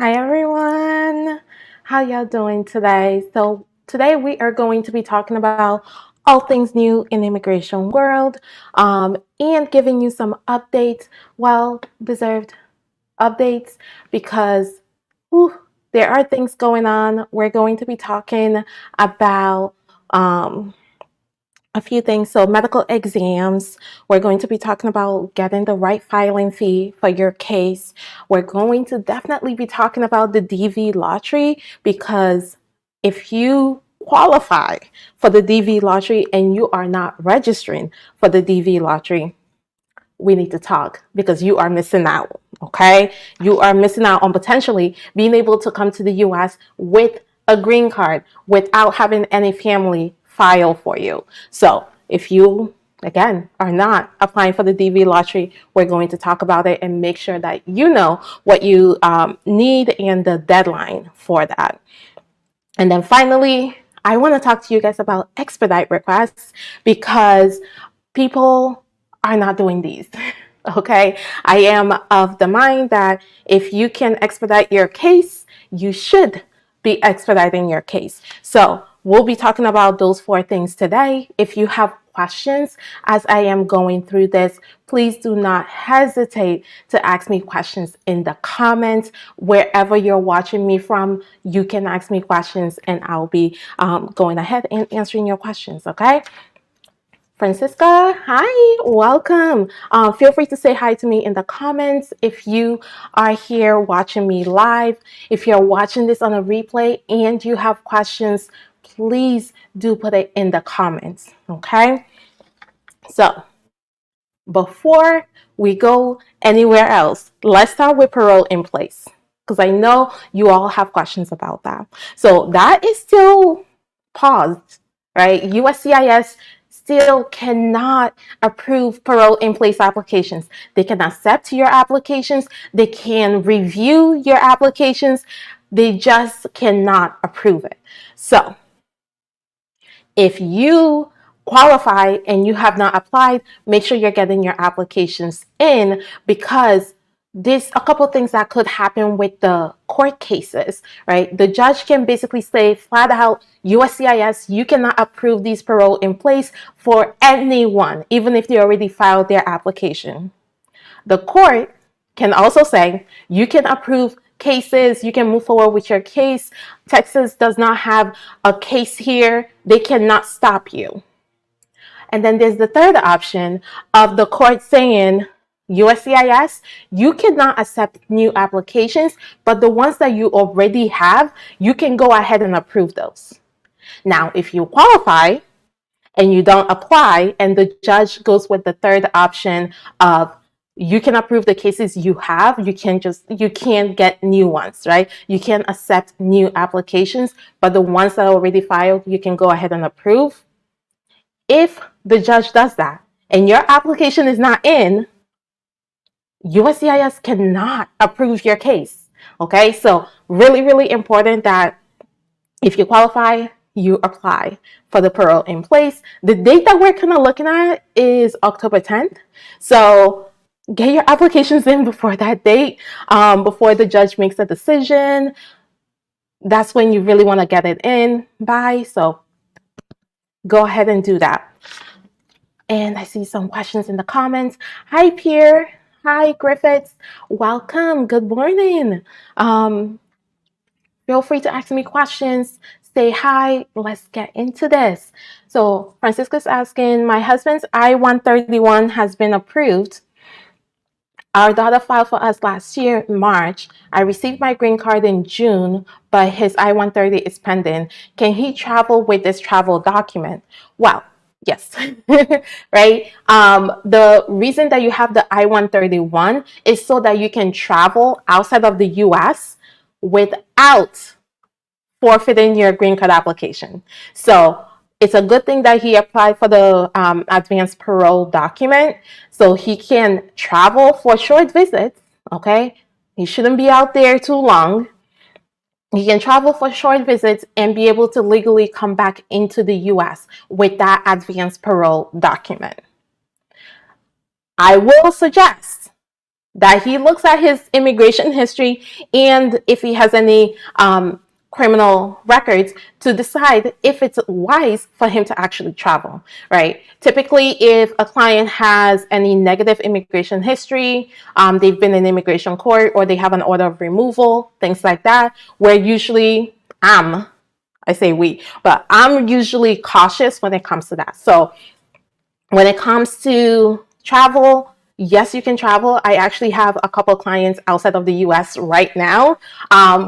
Hi everyone, how y'all doing today? So today we are going to be talking about all things new in the immigration world and giving you some updates, well-deserved updates, because there are things going on. We're going to be talking about a few things. So medical exams, we're going to be talking about getting the right filing fee for your case. We're going to definitely be talking about the DV lottery, because if you qualify for the DV lottery and you are not registering for the DV lottery, we need to talk, because you are missing out. Okay, you are missing out on potentially being able to come to the US with a green card without having any family file for you. So if you, again, are not applying for the DV lottery, we're going to talk about it and make sure that you know what you need and the deadline for that. And then finally, I want to talk to you guys about expedite requests, because people are not doing these. Okay, I am of the mind that if you can expedite your case, you should be expediting your case. So we'll be talking about those 4 things today. If you have questions as I am going through this, please do not hesitate to ask me questions in the comments. Wherever you're watching me from, you can ask me questions and I'll be going ahead and answering your questions. Okay. Francisca, hi, welcome. Feel free to say hi to me in the comments if you are here watching me live. If you're watching this on a replay and you have questions, please do put it in the comments, okay? So, before we go anywhere else, let's start with parole in place, because I know you all have questions about that. So, that is still paused, right? USCIS still cannot approve parole in place applications. They can accept your applications, they can review your applications, they just cannot approve it. So if you qualify and you have not applied, make sure you're getting your applications in, because there's a couple of things that could happen with the court cases, right? The judge can basically say flat out, USCIS, you cannot approve these parole in place for anyone, even if they already filed their application. The court can also say you can approve cases, you can move forward with your case. Texas does not have a case here, they cannot stop you. And then there's the third option of the court saying, USCIS, you cannot accept new applications, but the ones that you already have, you can go ahead and approve those. Now, if you qualify and you don't apply, and the judge goes with the third option of you can approve the cases you have, you can't get new ones, right? You can accept new applications, but the ones that are already filed, you can go ahead and approve. If the judge does that and your application is not in, USCIS cannot approve your case. Okay, so really, really important that if you qualify, you apply for the parole in place. The date that we're kind of looking at is October 10th. So get your applications in before that date, before the judge makes a decision. That's when you really want to get it in by. So go ahead and do that. And I see some questions in the comments. Hi, Pierre. Hi, Griffiths. Welcome. Good morning. Feel free to ask me questions. Say hi. Let's get into this. So Francisca's asking, my husband's I-131 has been approved. Our daughter filed for us last year in March. I received my green card in June, but his I-130 is pending. Can he travel with this travel document? Well, yes, right? The reason that you have the I-131 is so that you can travel outside of the US without forfeiting your green card application. So it's a good thing that he applied for the advanced parole document, so he can travel for short visits. Okay, he shouldn't be out there too long. He can travel for short visits and be able to legally come back into the US with that advanced parole document. I will suggest that he looks at his immigration history and if he has any criminal records to decide if it's wise for him to actually travel, right? Typically, if a client has any negative immigration history, they've been in immigration court or they have an order of removal, things like that, we're usually, I say we, but I'm usually cautious when it comes to that. So when it comes to travel, yes, you can travel. I actually have a couple clients outside of the US right now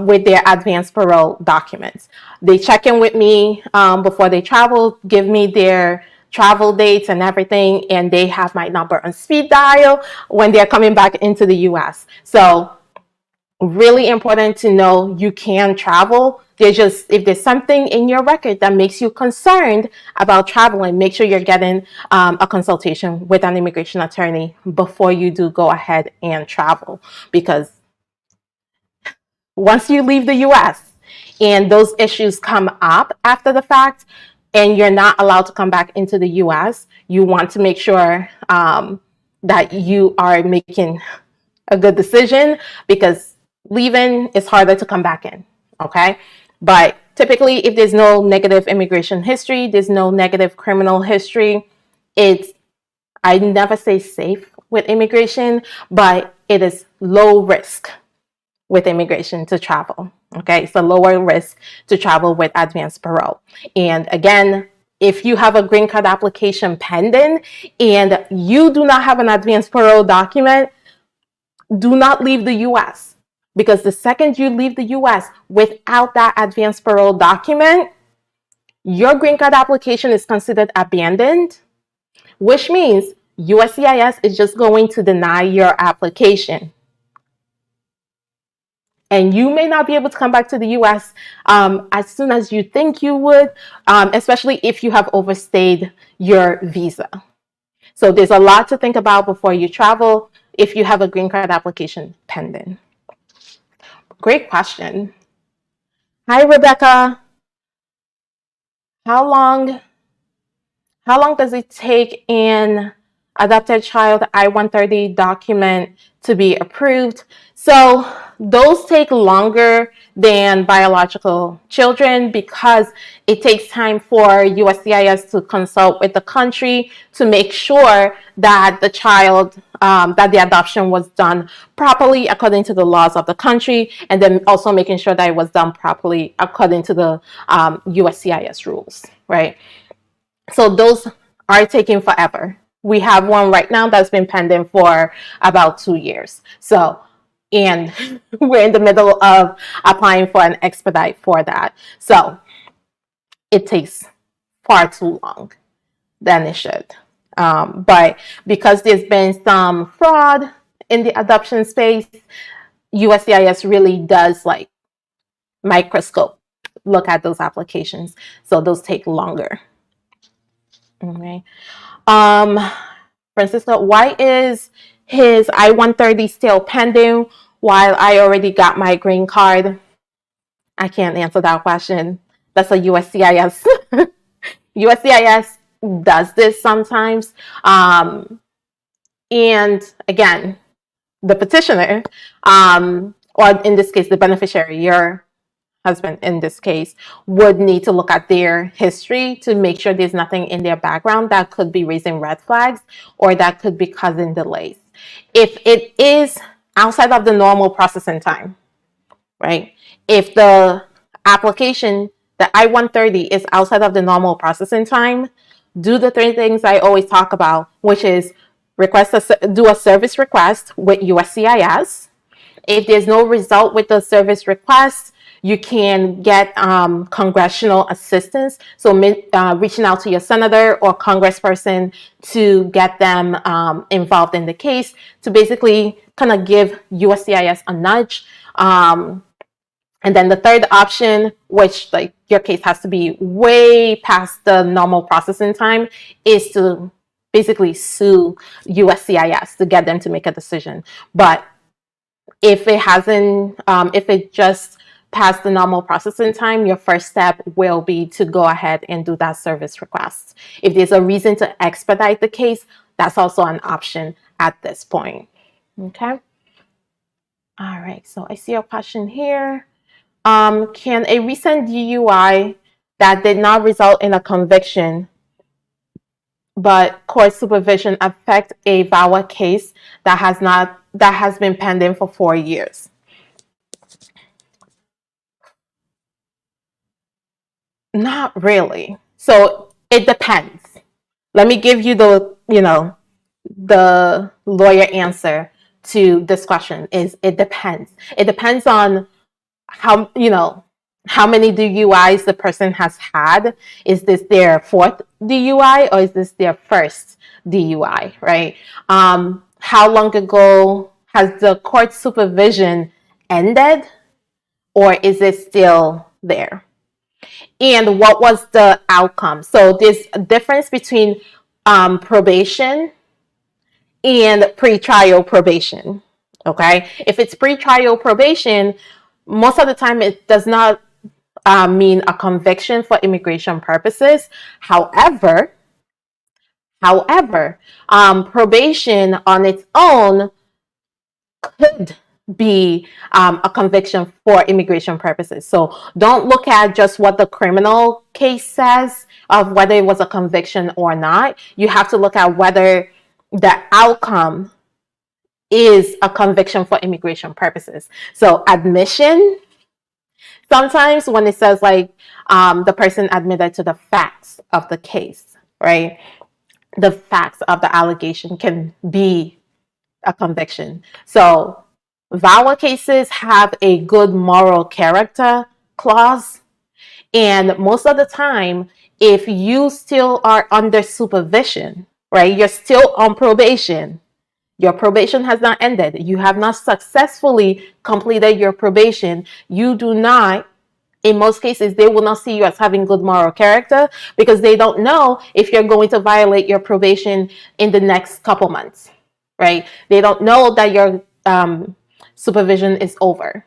with their advanced parole documents. They check in with me before they travel, give me their travel dates and everything, and they have my number on speed dial when they're coming back into the US. So really important to know you can travel. If there's something in your record that makes you concerned about traveling, make sure you're getting a consultation with an immigration attorney before you do go ahead and travel. Because once you leave the US and those issues come up after the fact and you're not allowed to come back into the US, you want to make sure that you are making a good decision, because leaving is harder to come back in, okay? But typically, if there's no negative immigration history, there's no negative criminal history, I never say safe with immigration, but it is low risk with immigration to travel, okay? It's a lower risk to travel with advanced parole. And again, if you have a green card application pending and you do not have an advanced parole document, do not leave the US, because the second you leave the US without that advanced parole document, your green card application is considered abandoned, which means USCIS is just going to deny your application. And you may not be able to come back to the US as soon as you think you would, especially if you have overstayed your visa. So there's a lot to think about before you travel if you have a green card application pending. Great question. Hi, Rebecca. How long does it take an adopted child I-130 document to be approved? So those take longer than biological children because it takes time for USCIS to consult with the country to make sure that the child, that the adoption was done properly according to the laws of the country, and then also making sure that it was done properly according to the USCIS rules, right? So those are taking forever. We have one right now that's been pending for about 2 years. So, and we're in the middle of applying for an expedite for that. So it takes far too long than it should. But because there's been some fraud in the adoption space, USCIS really does like microscope look at those applications. So those take longer. Okay. Francisco, why is his I-130 still pending while I already got my green card? I can't answer that question. That's a USCIS. USCIS does this sometimes. And again, the petitioner, or in this case, the beneficiary, your husband in this case, would need to look at their history to make sure there's nothing in their background that could be raising red flags or that could be causing delays. If it is outside of the normal processing time, right? If the application, the I-130 is outside of the normal processing time, do the 3 things I always talk about, which is do a service request with USCIS. If there's no result with the service request, you can get congressional assistance. So reaching out to your senator or congressperson to get them involved in the case to basically kind of give USCIS a nudge. And then the third option, which like your case has to be way past the normal processing time, is to basically sue USCIS to get them to make a decision. But if it hasn't, if it just passed the normal processing time, your first step will be to go ahead and do that service request. If there's a reason to expedite the case, that's also an option at this point. Okay. All right, so I see a question here. Can a recent DUI that did not result in a conviction but court supervision affect a VAWA case that has been pending for 4 years? Not really. So it depends. Let me give you the lawyer answer to this question is it depends. It depends on how many DUIs the person has had. Is this their fourth DUI or is this their first DUI, right? How long ago has the court supervision ended or is it still there? And what was the outcome? So there's a difference between probation and pre-trial probation. Okay, if it's pre-trial probation, most of the time it does not mean a conviction for immigration purposes. However, probation on its own could be a conviction for immigration purposes. So don't look at just what the criminal case says of whether it was a conviction or not. You have to look at whether the outcome is a conviction for immigration purposes. So admission, sometimes when it says like the person admitted to the facts of the case, right? The facts of the allegation can be a conviction. So VAWA cases have a good moral character clause. And most of the time, if you still are under supervision, right, you're still on probation, your probation has not ended, you have not successfully completed your probation, you do not, in most cases, they will not see you as having good moral character because they don't know if you're going to violate your probation in the next couple months, right? They don't know that your supervision is over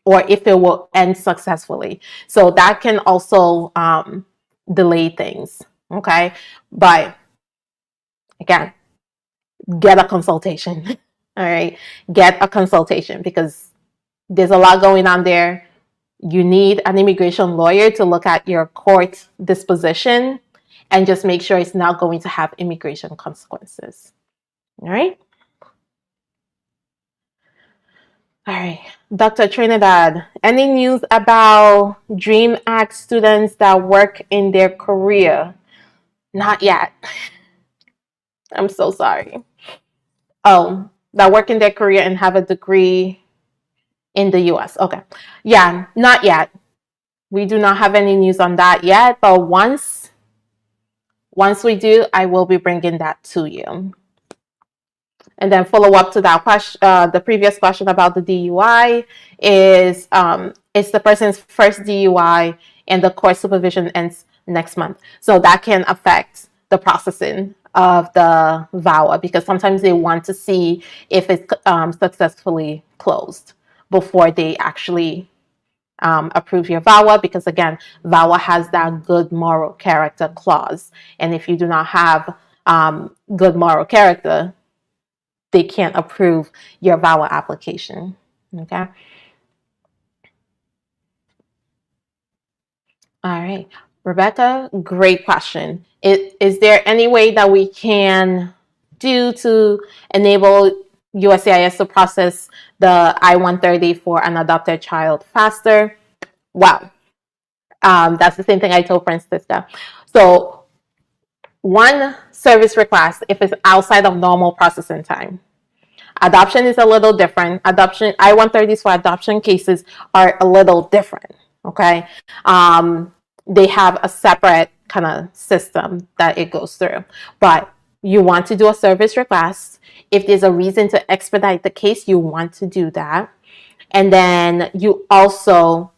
or if it will end successfully. So that can also delay things, okay? But again, get a consultation, all right? Get a consultation because there's a lot going on there. You need an immigration lawyer to look at your court disposition and just make sure it's not going to have immigration consequences. All right? All right. Dr. Trinidad, any news about DREAM Act students that work in their career? Not yet. I'm so sorry. Oh, that work in their career and have a degree in the US. Okay. Yeah, not yet. We do not have any news on that yet, but once we do, I will be bringing that to you. And then follow up to that question, the previous question about the DUI is it's the person's first DUI and the court supervision ends next month. So that can affect the processing of the VAWA because sometimes they want to see if it's successfully closed before they actually approve your VAWA because again, VAWA has that good moral character clause. And if you do not have good moral character, they can't approve your VAWA application, okay? All right, Rebecca, great question. Is there any way that we can do to enable USCIS to process the I-130 for an adopted child faster? Wow, that's the same thing I told Francisca. So one service request, if it's outside of normal processing time. Adoption is a little different. Adoption, I-130s for adoption cases are a little different, okay? They have a separate kind of system that it goes through. But you want to do a service request. If there's a reason to expedite the case, you want to do that. And then you also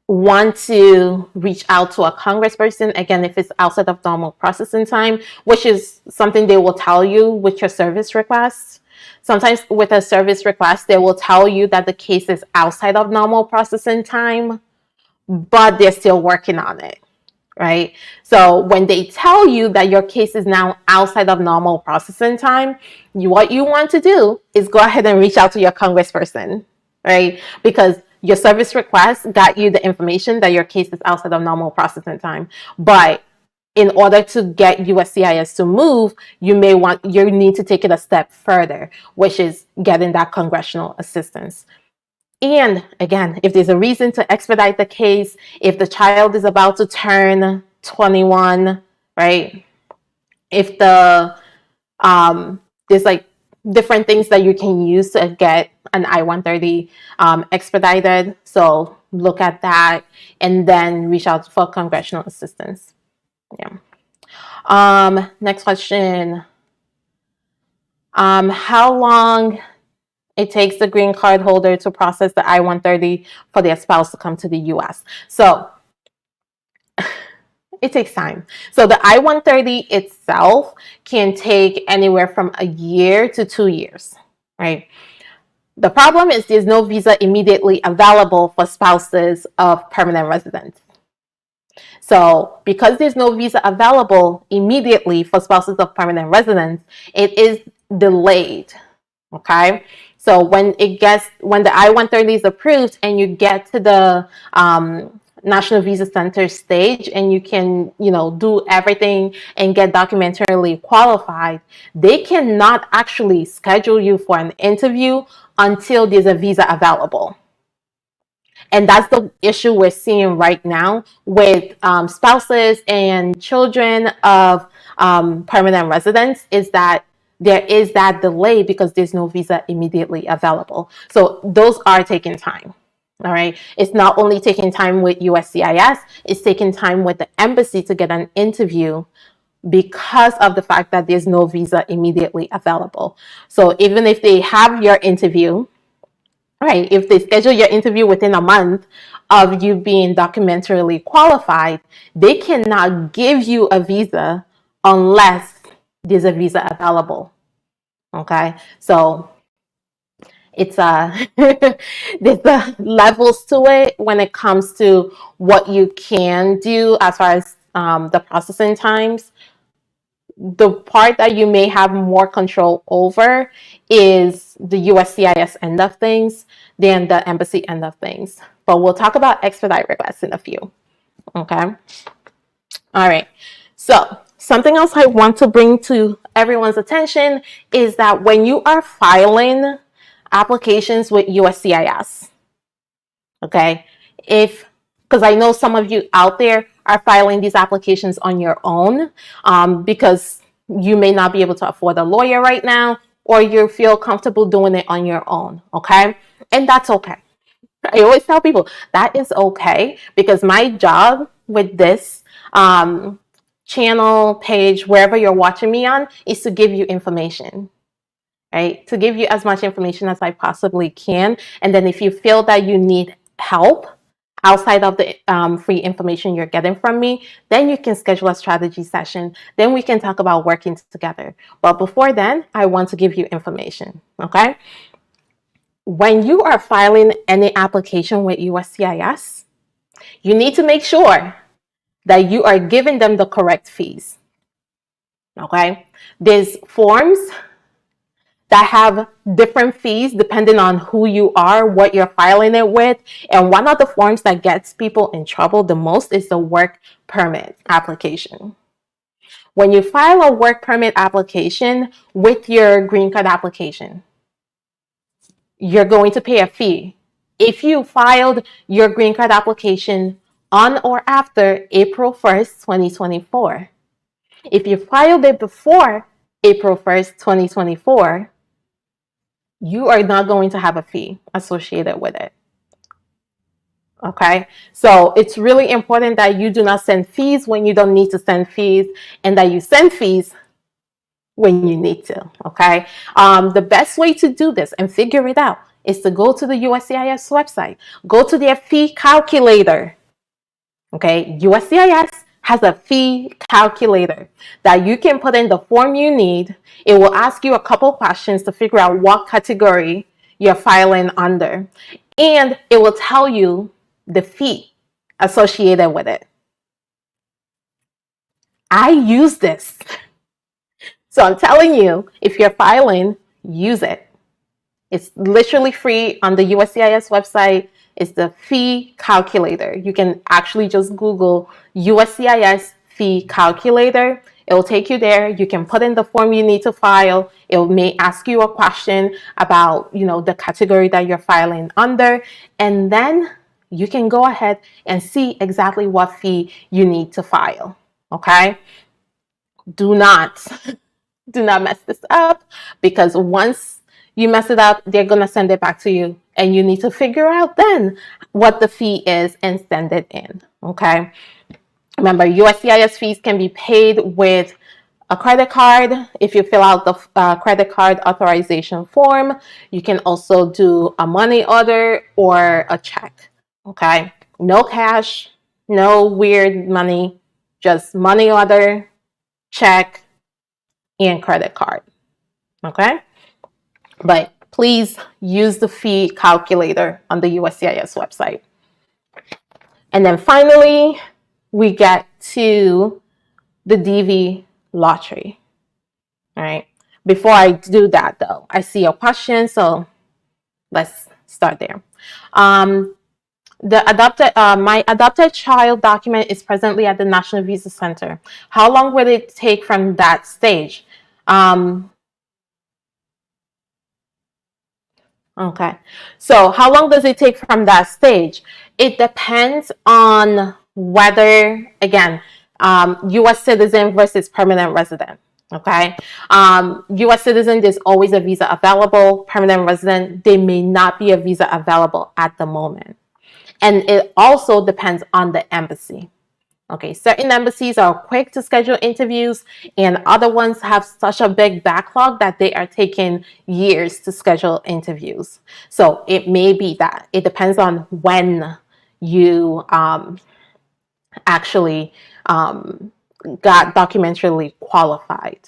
want to reach out to a congressperson, again, if it's outside of normal processing time, which is something they will tell you with your service request. Sometimes with a service request, they will tell you that the case is outside of normal processing time, but they're still working on it, right? So when they tell you that your case is now outside of normal processing time, what you want to do is go ahead and reach out to your congressperson, right? Because your service request got you the information that your case is outside of normal processing time. But in order to get USCIS to move, you need to take it a step further, which is getting that congressional assistance. And again, if there's a reason to expedite the case, if the child is about to turn 21, right? If there's like different things that you can use to get an I-130 expedited. So look at that and then reach out for congressional assistance. Yeah. Next question. How long it takes the green card holder to process the I-130 for their spouse to come to the US? So it takes time. So the I-130 itself can take anywhere from a year to 2 years, right? The problem is there's no visa immediately available for spouses of permanent residents. So because there's no visa available immediately for spouses of permanent residents, it is delayed, okay? So when the I-130 is approved and you get to the National Visa Center stage and you can, do everything and get documentarily qualified, they cannot actually schedule you for an interview until there's a visa available. And that's the issue we're seeing right now with spouses and children of permanent residents, is that there is that delay because there's no visa immediately available. So those are taking time. All right. It's not only taking time with USCIS, it's taking time with the embassy to get an interview because of the fact that there's no visa immediately available. So even if they have your interview, right, if they schedule your interview within a month of you being documentarily qualified, they cannot give you a visa unless there's a visa available. Okay, so it's there's levels to it when it comes to what you can do as far as the processing times. The part that you may have more control over is the USCIS end of things than the embassy end of things. But we'll talk about expedite requests in a few. Okay. All right. So something else I want to bring to everyone's attention is that when you are filing applications with USCIS, okay, because I know some of you out there are filing these applications on your own because you may not be able to afford a lawyer right now, or you feel comfortable doing it on your own, okay? And that's okay. I always tell people that is okay, because my job with this channel, page, wherever you're watching me on, is to give you information, right? To give you as much information as I possibly can. And then if you feel that you need help outside of the free information you're getting from me, then you can schedule a strategy session. Then we can talk about working together. But before then, I want to give you information, okay? When you are filing any application with USCIS, you need to make sure that you are giving them the correct fees, okay? There's forms that have different fees depending on who you are, what you're filing it with. And one of the forms that gets people in trouble the most is the work permit application. When you file a work permit application with your green card application, you're going to pay a fee. If you filed your green card application on or after April 1st, 2024, if you filed it before April 1st, 2024, you are not going to have a fee associated with it. Okay, so it's really important that you do not send fees when you don't need to send fees, and that you send fees when you need to. Okay, the best way to do this and figure it out is to go to the USCIS website, go to their fee calculator. Okay, USCIS has a fee calculator that you can put in the form you need. It will ask you a couple questions to figure out what category you're filing under, and it will tell you the fee associated with it. I use this. So I'm telling you, if you're filing, use it. It's literally free on the USCIS website. It's the fee calculator. You can actually just Google USCIS fee calculator. It will take you there. You can put in the form you need to file. It may ask you a question about, the category that you're filing under, and then you can go ahead and see exactly what fee you need to file. Okay? Do not mess this up, because once you mess it up, they're going to send it back to you, and you need to figure out then what the fee is and send it in. Okay. Remember, USCIS fees can be paid with a credit card. If you fill out the credit card authorization form, you can also do a money order or a check. Okay. No cash, no weird money, just money order, check, and credit card. Okay. But please use the fee calculator on the USCIS website. And then finally, we get to the DV lottery. All right. Before I do that, though, I see a question, so let's start there. My adopted child document is presently at the National Visa Center. How long will it take from that stage? Okay. So how long does it take from that stage? It depends on whether, again, U.S. citizen versus permanent resident. Okay. U.S. citizen, there's always a visa available. Permanent resident, there may not be a visa available at the moment. And it also depends on the embassy. Okay, certain embassies are quick to schedule interviews, and other ones have such a big backlog that they are taking years to schedule interviews. So it may be that. It depends on when you actually got documentarily qualified.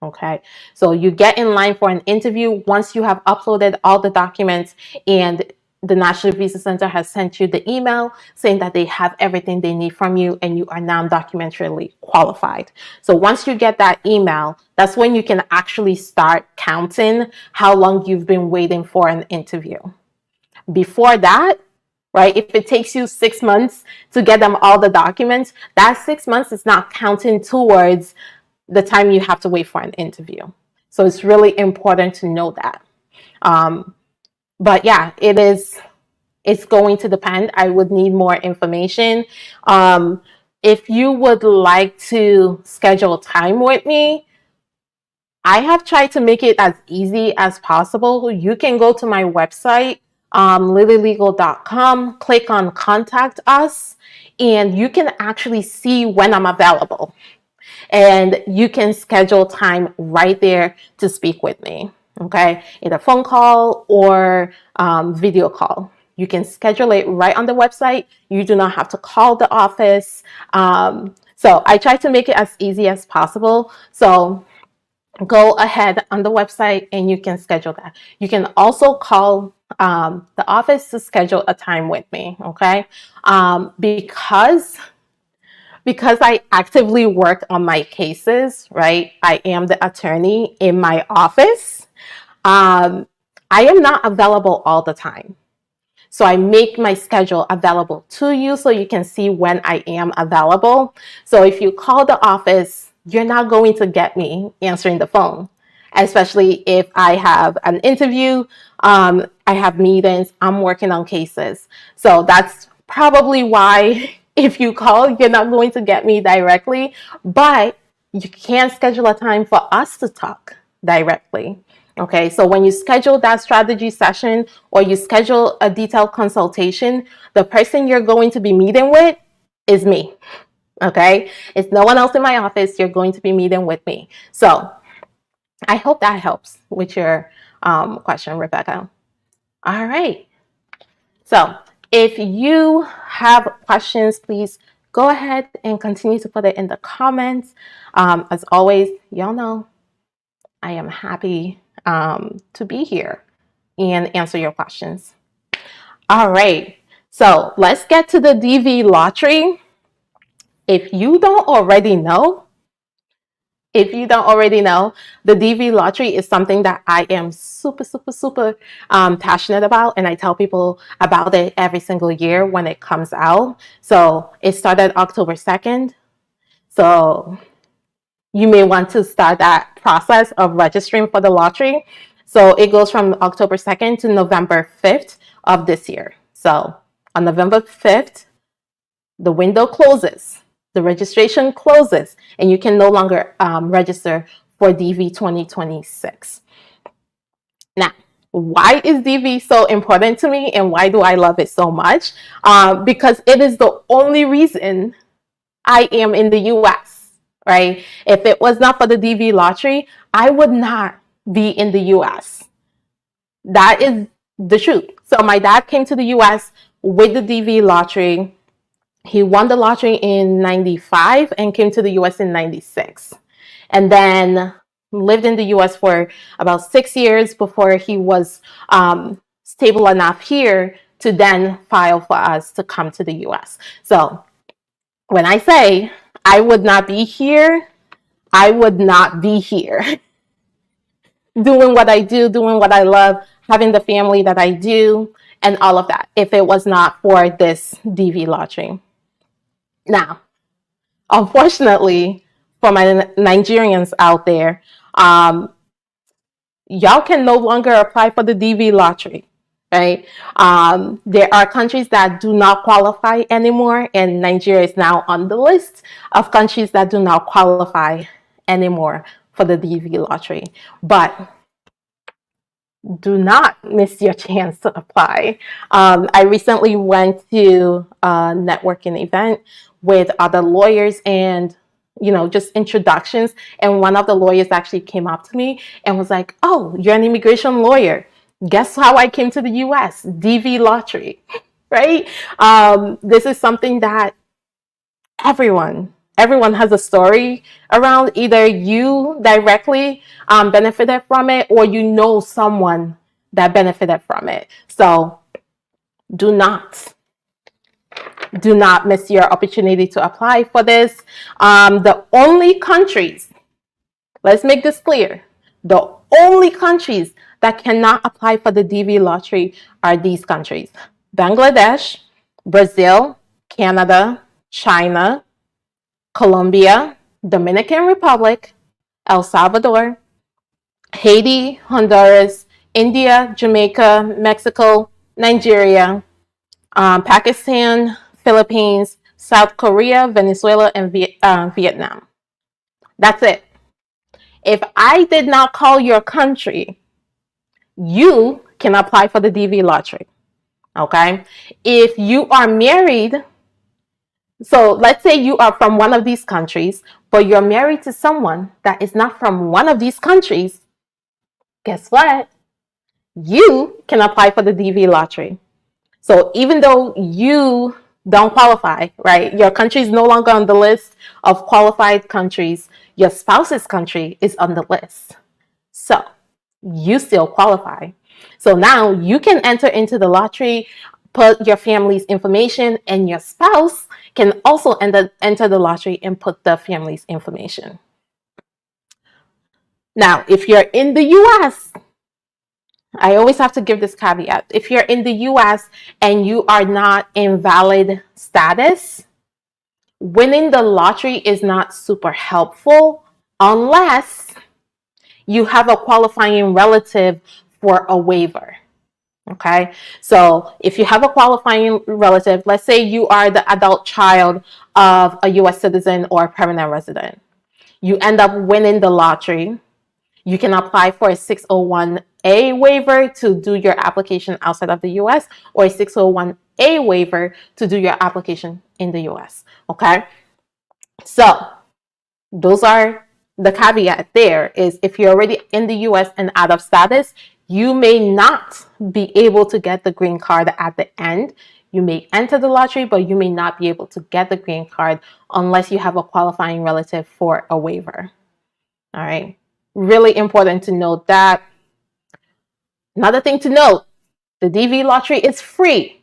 Okay, so you get in line for an interview once you have uploaded all the documents and the National Visa Center has sent you the email saying that they have everything they need from you and you are now documentarily qualified. So once you get that email, that's when you can actually start counting how long you've been waiting for an interview. Before that, right, if it takes you 6 months to get them all the documents, that 6 months is not counting towards the time you have to wait for an interview. So it's really important to know that. But yeah, it's going to depend. I would need more information. If you would like to schedule time with me, I have tried to make it as easy as possible. You can go to my website, lilylegal.com, click on contact us, and you can actually see when I'm available. And you can schedule time right there to speak with me. Okay, either phone call or video call. You can schedule it right on the website. You do not have to call the office. So I try to make it as easy as possible. So go ahead on the website and you can schedule that. You can also call the office to schedule a time with me. Okay, because I actively work on my cases, right? I am the attorney in my office. I am not available all the time. So I make my schedule available to you so you can see when I am available. So if you call the office, you're not going to get me answering the phone, especially if I have an interview, I have meetings, I'm working on cases. So that's probably why if you call, you're not going to get me directly, but you can schedule a time for us to talk directly. Okay, so when you schedule that strategy session or you schedule a detailed consultation, the person you're going to be meeting with is me. Okay, it's no one else in my office. You're going to be meeting with me. So I hope that helps with your question, Rebecca. All right. So if you have questions, please go ahead and continue to put it in the comments. As always, y'all know I am happy to be here and answer your questions. All right, so let's get to the DV lottery. If you don't already know, If you don't already know, the DV lottery is something that I am super, super, super passionate about. And I tell people about it every single year when it comes out. So it started October 2nd. So you may want to start that process of registering for the lottery. So it goes from October 2nd to November 5th of this year. So on November 5th, the window closes, the registration closes, and you can no longer register for DV 2026. Now, why is DV so important to me and why do I love it so much? Because it is the only reason I am in the US, right? If it was not for the DV lottery, I would not be in the US. That is the truth. So my dad came to the US with the DV lottery. He won the lottery in 95 and came to the US in 96. And then lived in the US for about 6 years before he was stable enough here to then file for us to come to the US. So when I say I would not be here, I would not be here doing what I do, doing what I love, having the family that I do, and all of that if it was not for this DV lottery. Now, unfortunately, for my Nigerians out there, y'all can no longer apply for the DV lottery, right? There are countries that do not qualify anymore, and Nigeria is now on the list of countries that do not qualify anymore for the DV lottery. But do not miss your chance to apply. I recently went to a networking event with other lawyers and just introductions. And one of the lawyers actually came up to me and was like, "Oh, you're an immigration lawyer. Guess how I came to the US? DV lottery," right? This is something that everyone has a story around. Either you directly benefited from it or someone that benefited from it. So do not miss your opportunity to apply for this. The only countries, let's make this clear, the only countries that cannot apply for the DV lottery are these countries: Bangladesh, Brazil, Canada, China, Colombia, Dominican Republic, El Salvador, Haiti, Honduras, India, Jamaica, Mexico, Nigeria, Pakistan, Philippines, South Korea, Venezuela, and Vietnam. That's it. If I did not call your country, you can apply for the DV lottery. Okay? If you are married, so let's say you are from one of these countries, but you're married to someone that is not from one of these countries, guess what? You can apply for the DV lottery. So even though you don't qualify, right? Your country is no longer on the list of qualified countries. Your spouse's country is on the list. So you still qualify. So now you can enter into the lottery, put your family's information, and your spouse can also enter the lottery and put the family's information. Now, if you're in the US, I always have to give this caveat. If you're in the US and you are not in valid status, winning the lottery is not super helpful unless you have a qualifying relative for a waiver. Okay, so if you have a qualifying relative, let's say you are the adult child of a US citizen or permanent resident, you end up winning the lottery, you can apply for a 601A waiver to do your application outside of the US, or a 601A waiver to do your application in the US. Okay, so those are the caveat. There is, if you're already in the US and out of status, you may not be able to get the green card at the end. You may enter the lottery, but you may not be able to get the green card unless you have a qualifying relative for a waiver. All right. Really important to note that. Another thing to note, the DV lottery is free.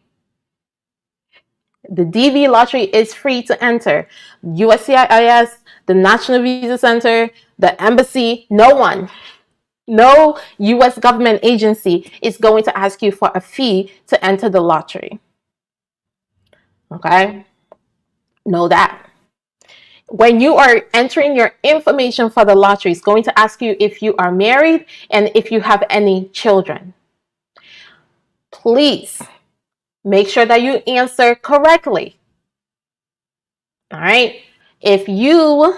The DV lottery is free to enter. USCIS, the National Visa Center, The embassy, no one, no US government agency is going to ask you for a fee to enter the lottery. Okay? Know that. When you are entering your information for the lottery, it's going to ask you if you are married and if you have any children. Please make sure that you answer correctly. All right? If you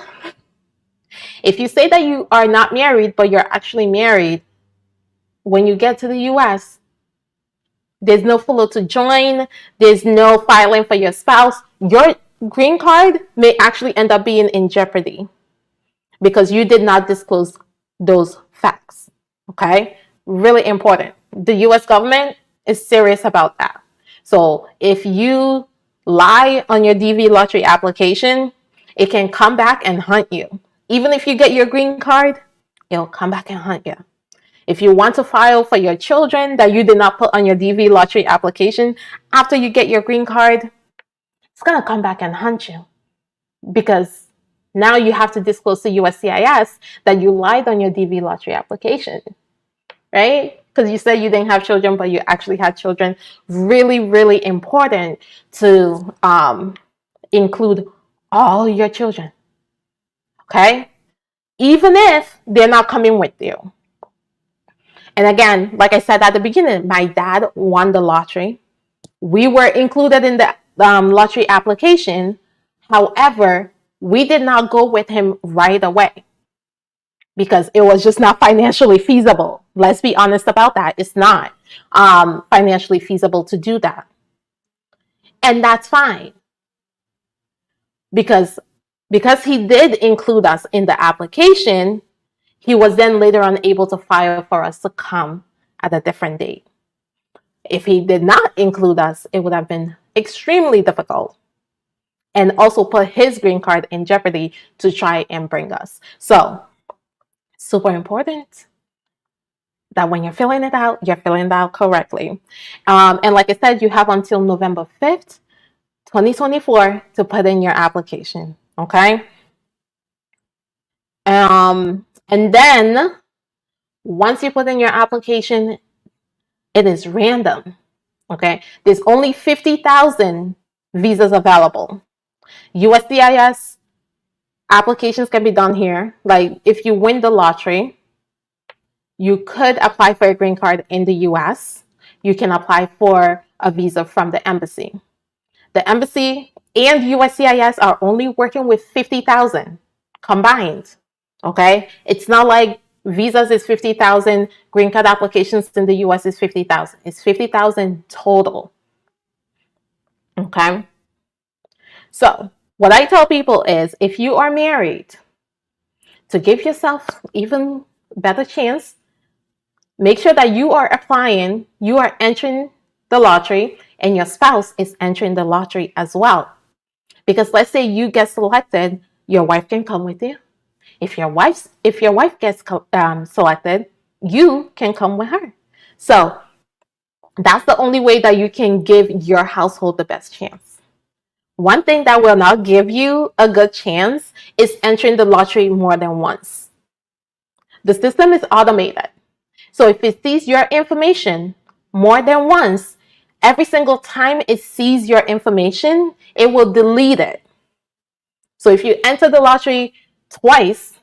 say that you are not married, but you're actually married, when you get to the US, there's no follow to join, there's no filing for your spouse. Your green card may actually end up being in jeopardy because you did not disclose those facts. Okay? Really important. The US government is serious about that. So if you lie on your DV lottery application, it can come back and hunt you. Even if you get your green card, it'll come back and hunt you. If you want to file for your children that you did not put on your DV lottery application after you get your green card, it's going to come back and hunt you because now you have to disclose to USCIS that you lied on your DV lottery application, right? Because you said you didn't have children, but you actually had children. Really, really important to include all your children, okay? Even if they're not coming with you. And again, like I said at the beginning, my dad won the lottery. We were included in the lottery application. However, we did not go with him right away because it was just not financially feasible. Let's be honest about that. It's not financially feasible to do that. And that's fine. Because he did include us in the application, he was then later on able to file for us to come at a different date. If he did not include us, it would have been extremely difficult and also put his green card in jeopardy to try and bring us. So, super important that when you're filling it out, you're filling it out correctly. And like I said, you have until November 5th, 2024 to put in your application, okay? And then once you put in your application, it is random, okay? There's only 50,000 visas available. USCIS applications can be done here. Like if you win the lottery, you could apply for a green card in the US. You can apply for a visa from the embassy. The embassy and USCIS are only working with 50,000 combined. Okay? It's not like visas is 50,000, green card applications in the US is 50,000. It's 50,000 total. Okay? So, what I tell people is if you are married, to give yourself even better chance, make sure that you are applying, you are entering the lottery, and your spouse is entering the lottery as well. Because let's say you get selected, your wife can come with you. If your wife gets selected, you can come with her. So that's the only way that you can give your household the best chance. One thing that will not give you a good chance is entering the lottery more than once. The system is automated. So if it sees your information more than once, every single time it sees your information, it will delete it. So if you enter the lottery twice,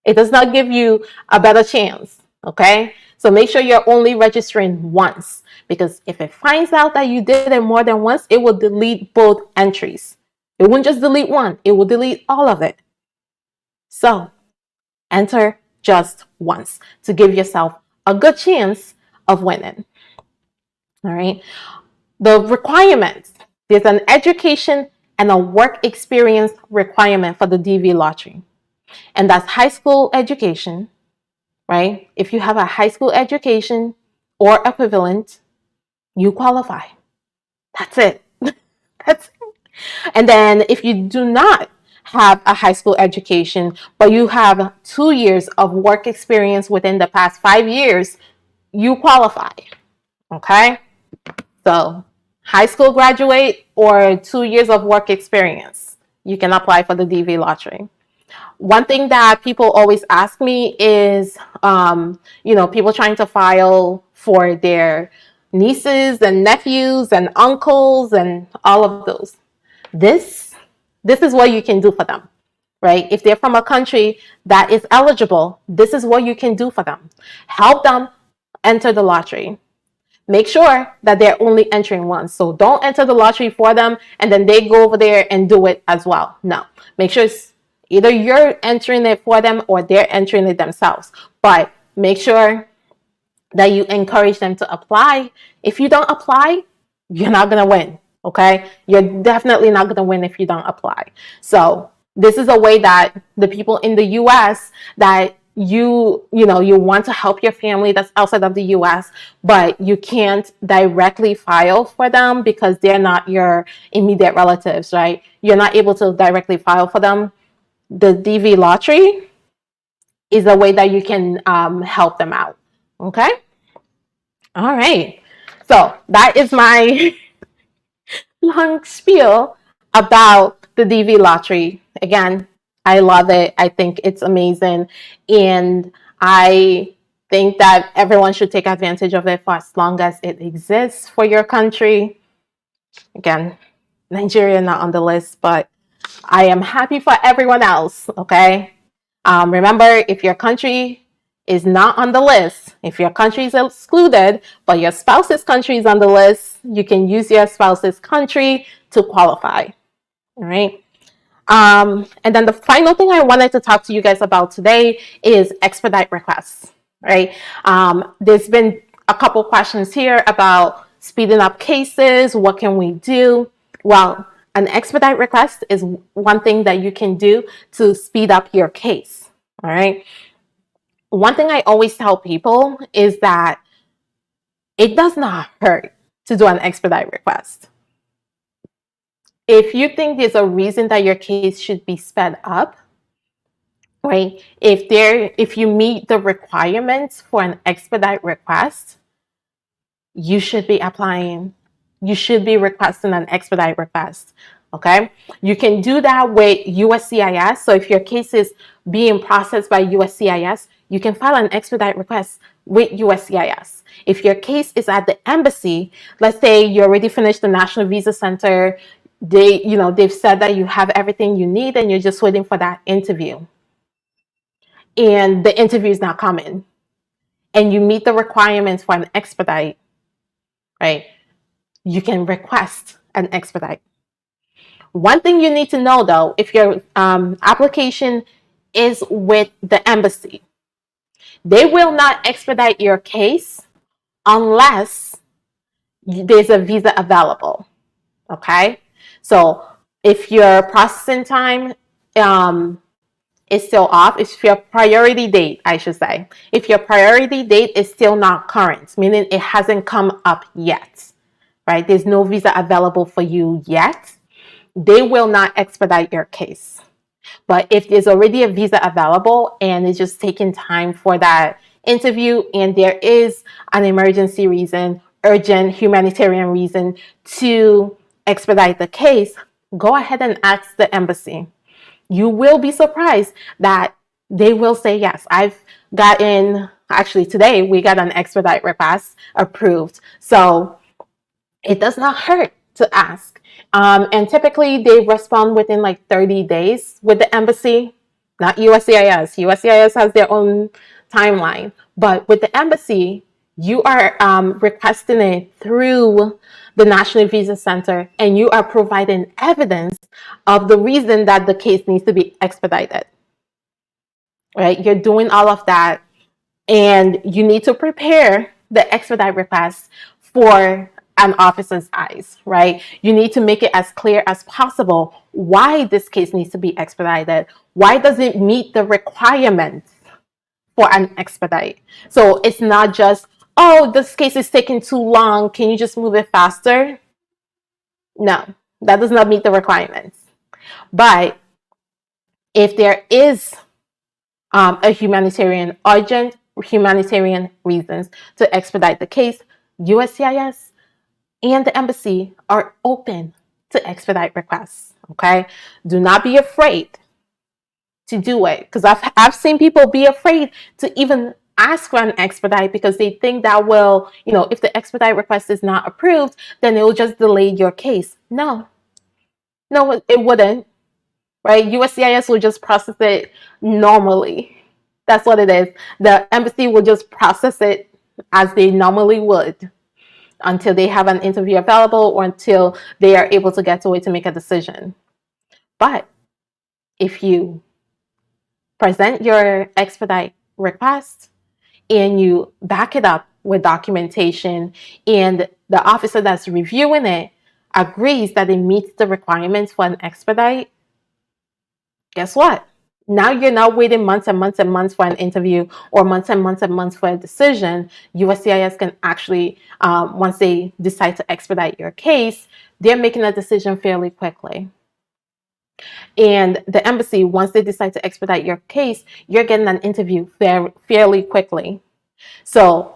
it does not give you a better chance, okay? So make sure you're only registering once, because if it finds out that you did it more than once, it will delete both entries. It won't just delete one, it will delete all of it. So enter just once to give yourself a good chance of winning. All right. The requirements, there's an education and a work experience requirement for the DV lottery. And that's high school education, right? If you have a high school education or equivalent, you qualify. That's it. That's it. And then if you do not have a high school education, but you have 2 years of work experience within the past 5 years, you qualify. Okay? So, high school graduate or 2 years of work experience, you can apply for the DV lottery. One thing that people always ask me is, people trying to file for their nieces and nephews and uncles and all of those. This is what you can do for them, right? If they're from a country that is eligible, this is what you can do for them. Help them enter the lottery. Make sure that they're only entering once. So don't enter the lottery for them and then they go over there and do it as well. No. Make sure it's either you're entering it for them or they're entering it themselves. But make sure that you encourage them to apply. If you don't apply, you're not going to win. Okay? You're definitely not going to win if you don't apply. So this is a way that the people in the US that you want to help your family that's outside of the US, but you can't directly file for them because they're not your immediate relatives, right? You're not able to directly file for them. The DV lottery is a way that you can help them out. Okay? All right. So that is my long spiel about the DV lottery. Again, I love it. I think it's amazing. And I think that everyone should take advantage of it for as long as it exists for your country. Again, Nigeria not on the list, but I am happy for everyone else, okay? Remember, if your country is not on the list, if your country is excluded, but your spouse's country is on the list, you can use your spouse's country to qualify, all right? And then the final thing I wanted to talk to you guys about today is expedite requests, right? There's been a couple questions here about speeding up cases. What can we do? Well, an expedite request is one thing that you can do to speed up your case, all right? One thing I always tell people is that it does not hurt to do an expedite request. If you think there's a reason that your case should be sped up, right? If you meet the requirements for an expedite request, you should be applying. You should be requesting an expedite request. Okay? You can do that with USCIS. So if your case is being processed by USCIS, you can file an expedite request with USCIS. If your case is at the embassy, let's say you already finished the National Visa Center, they've said that you have everything you need and you're just waiting for that interview. And the interview is not coming. And you meet the requirements for an expedite, right? You can request an expedite. One thing you need to know though, if your application is with the embassy, they will not expedite your case unless there's a visa available, okay? So if your processing time is still off, if your priority date, I should say, if your priority date is still not current, meaning it hasn't come up yet, right? There's no visa available for you yet, they will not expedite your case. But if there's already a visa available and it's just taking time for that interview and there is an emergency reason, urgent humanitarian reason to expedite the case, go ahead and ask the embassy. You will be surprised that they will say yes. Actually today we got an expedite request approved. So it does not hurt to ask. And typically they respond within like 30 days with the embassy, not USCIS. USCIS has their own timeline. But with the embassy, you are requesting it through the National Visa Center and you are providing evidence of the reason that the case needs to be expedited. Right? You're doing all of that and you need to prepare the expedite request for an officer's eyes, right? You need to make it as clear as possible why this case needs to be expedited. Why does it meet the requirements for an expedite? So it's not just, oh, this case is taking too long. Can you just move it faster? No, that does not meet the requirements. But if there is a urgent humanitarian reasons to expedite the case, USCIS and the embassy are open to expedite requests, okay? Do not be afraid to do it, because I've seen people be afraid to even ask for an expedite because they think that will, if the expedite request is not approved, then it will just delay your case. No, it wouldn't, right? USCIS will just process it normally. That's what it is. The embassy will just process it as they normally would until they have an interview available or until they are able to get to it to make a decision. But if you present your expedite request and you back it up with documentation and the officer that's reviewing it agrees that it meets the requirements for an expedite, guess what? Now you're not waiting months and months and months for an interview or months and months and months for a decision. USCIS can actually, once they decide to expedite your case, they're making a decision fairly quickly. And the embassy, once they decide to expedite your case, you're getting an interview fairly quickly. So,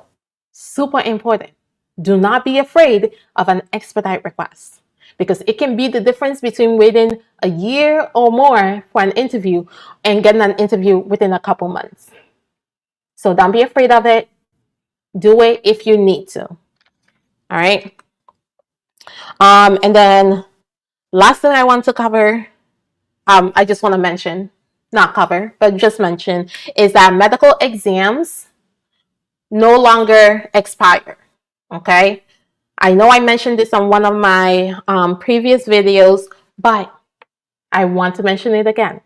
super important. Do not be afraid of an expedite request, because it can be the difference between waiting a year or more for an interview and getting an interview within a couple months. So don't be afraid of it. Do it if you need to. All right. And then last thing I want to cover, I just want to mention, not cover, but just mention, is that medical exams no longer expire. Okay. I know I mentioned this on one of my previous videos, but I want to mention it again.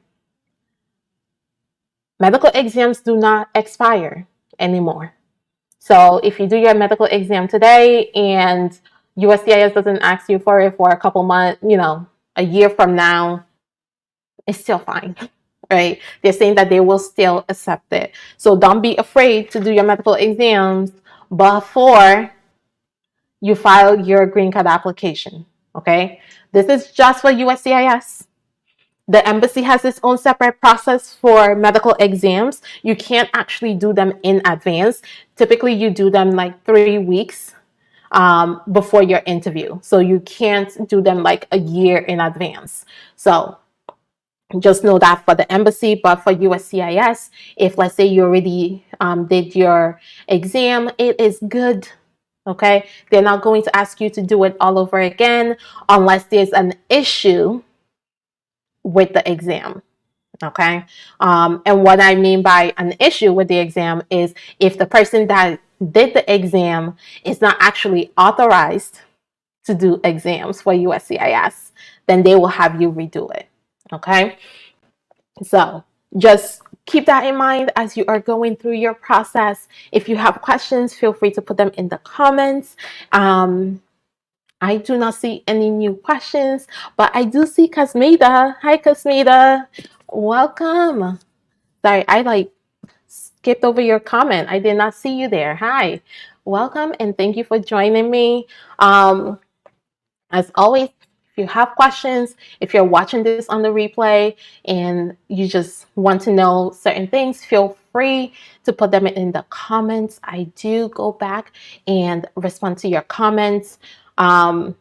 Medical exams do not expire anymore. So if you do your medical exam today and USCIS doesn't ask you for it for a couple months, a year from now, it's still fine, right? They're saying that they will still accept it. So don't be afraid to do your medical exams before you file your green card application, okay? This is just for USCIS. The embassy has its own separate process for medical exams. You can't actually do them in advance. Typically, you do them like 3 weeks before your interview. So you can't do them like a year in advance. So just know that for the embassy, but for USCIS, if let's say you already did your exam, it is good. Okay, they're not going to ask you to do it all over again unless there's an issue with the exam. Okay, and what I mean by an issue with the exam is if the person that did the exam is not actually authorized to do exams for USCIS, then they will have you redo it. Okay, so just keep that in mind as you are going through your process. If you have questions, feel free to put them in the comments. I do not see any new questions, but I do see Kasmeda. Hi, Kasmeda. Welcome. Sorry, I skipped over your comment. I did not see you there. Hi. Welcome, and thank you for joining me. As always, if you have questions, if you're watching this on the replay and you just want to know certain things, feel free to put them in the comments. I do go back and respond to your comments. I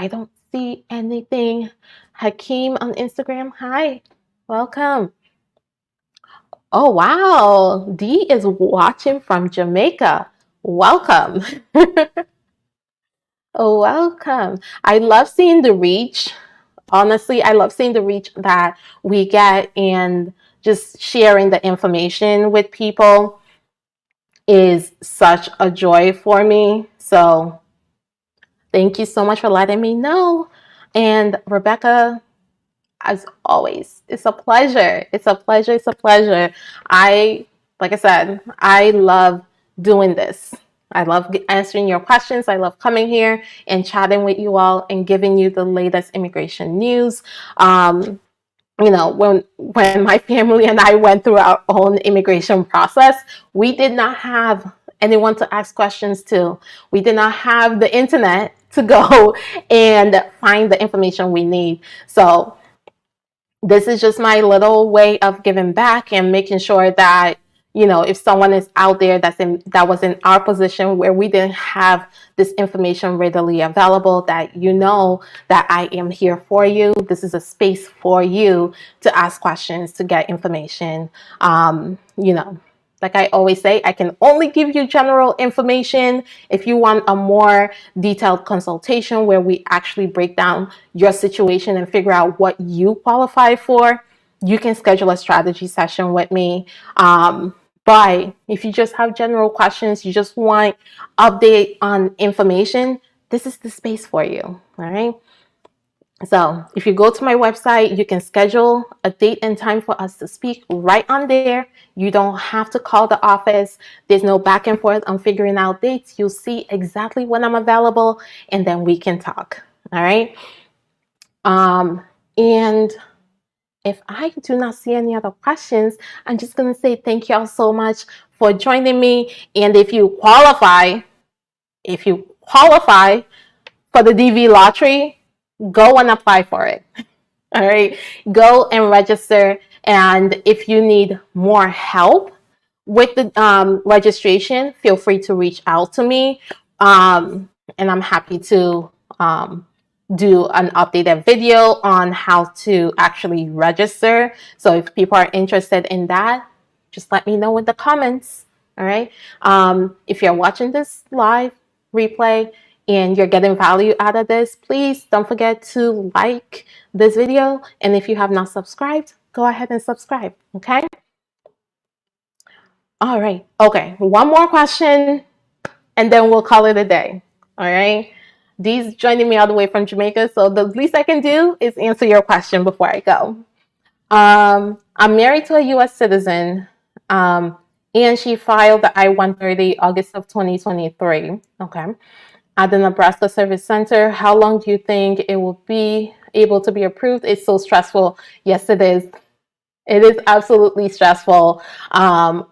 don't see anything. Hakeem on Instagram. Hi, welcome. Oh, wow. Dee is watching from Jamaica. Welcome. Oh, welcome. I love seeing the reach. Honestly, I love seeing the reach that we get, and just sharing the information with people is such a joy for me. So thank you so much for letting me know. And Rebecca, as always, it's a pleasure. It's a pleasure. It's a pleasure. Like I said, I love doing this. I love answering your questions. I love coming here and chatting with you all and giving you the latest immigration news. When my family and I went through our own immigration process, we did not have anyone to ask questions to. We did not have the internet to go and find the information we need. So this is just my little way of giving back and making sure that if someone is out there that was in our position where we didn't have this information readily available, that that I am here for you. This is a space for you to ask questions, to get information. Like I always say, I can only give you general information. If you want a more detailed consultation where we actually break down your situation and figure out what you qualify for, you can schedule a strategy session with me. But if you just have general questions, you just want update on information, this is the space for you. All right. So if you go to my website, you can schedule a date and time for us to speak right on there. You don't have to call the office. There's no back and forth on figuring out dates. You'll see exactly when I'm available, and then we can talk. All right. And if I do not see any other questions, I'm just going to say thank you all so much for joining me. And if you qualify for the DV lottery, go and apply for it. All right, go and register. And if you need more help with the registration, feel free to reach out to me. And I'm happy to do an updated video on how to actually register. So if people are interested in that, just let me know in the comments. All right. If you're watching this live replay and you're getting value out of this, please don't forget to like this video. And if you have not subscribed, go ahead and subscribe. Okay. All right. Okay. One more question and then we'll call it a day. All right. Dee's joining me all the way from Jamaica, so the least I can do is answer your question before I go. I'm married to a U.S. citizen, and she filed the I-130 August of 2023. Okay. At the Nebraska Service Center, how long do you think it will be able to be approved? It's so stressful. Yes, it is. It is absolutely stressful. I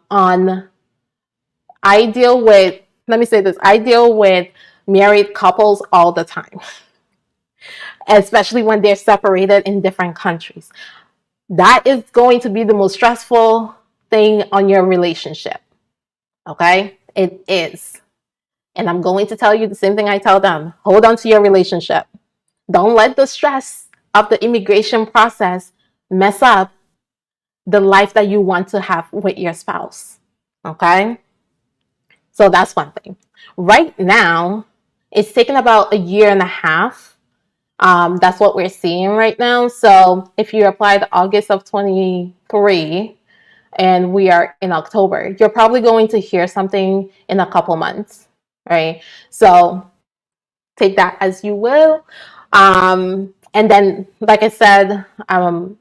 deal with, let me say this, I deal with married couples all the time, especially when they're separated in different countries. That is going to be the most stressful thing on your relationship. Okay? It is. And I'm going to tell you the same thing I tell them. Hold on to your relationship. Don't let the stress of the immigration process mess up the life that you want to have with your spouse. Okay? So that's one thing. Right now, it's taken about a year and a half. That's what we're seeing right now. So if you applied August of 23 and we are in October, you're probably going to hear something in a couple months, right? So take that as you will. And then, like I said,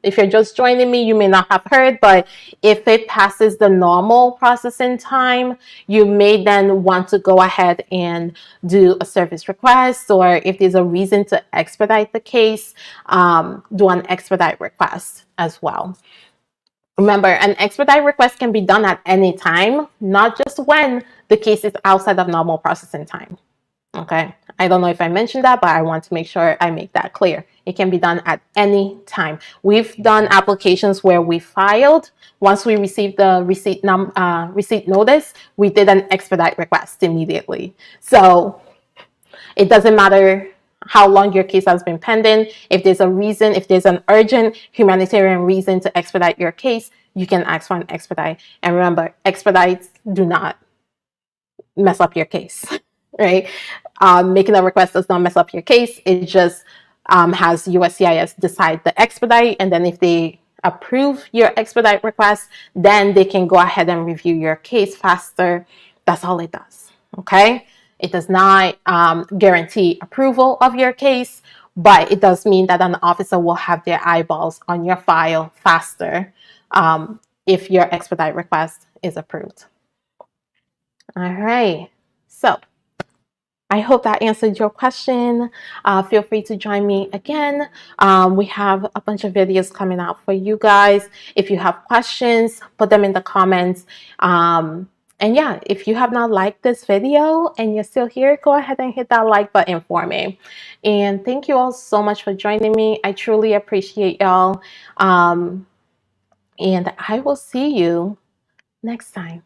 if you're just joining me, you may not have heard, but if it passes the normal processing time, you may then want to go ahead and do a service request, or if there's a reason to expedite the case, do an expedite request as well. Remember, an expedite request can be done at any time, not just when the case is outside of normal processing time. Okay, I don't know if I mentioned that, but I want to make sure I make that clear. It can be done at any time. We've done applications where we filed. Once we received the receipt notice, we did an expedite request immediately. So it doesn't matter how long your case has been pending. If there's a reason, if there's an urgent humanitarian reason to expedite your case, you can ask for an expedite. And remember, expedites do not mess up your case. Right? Making a request does not mess up your case. It just has USCIS decide the expedite, and then if they approve your expedite request, then they can go ahead and review your case faster. That's all it does. Okay? It does not guarantee approval of your case, but it does mean that an officer will have their eyeballs on your file faster if your expedite request is approved. All right. So I hope that answered your question. Feel free to join me again. We have a bunch of videos coming out for you guys. If you have questions, put them in the comments. And yeah, if you have not liked this video and you're still here, go ahead and hit that like button for me. And thank you all so much for joining me. I truly appreciate y'all. And I will see you next time.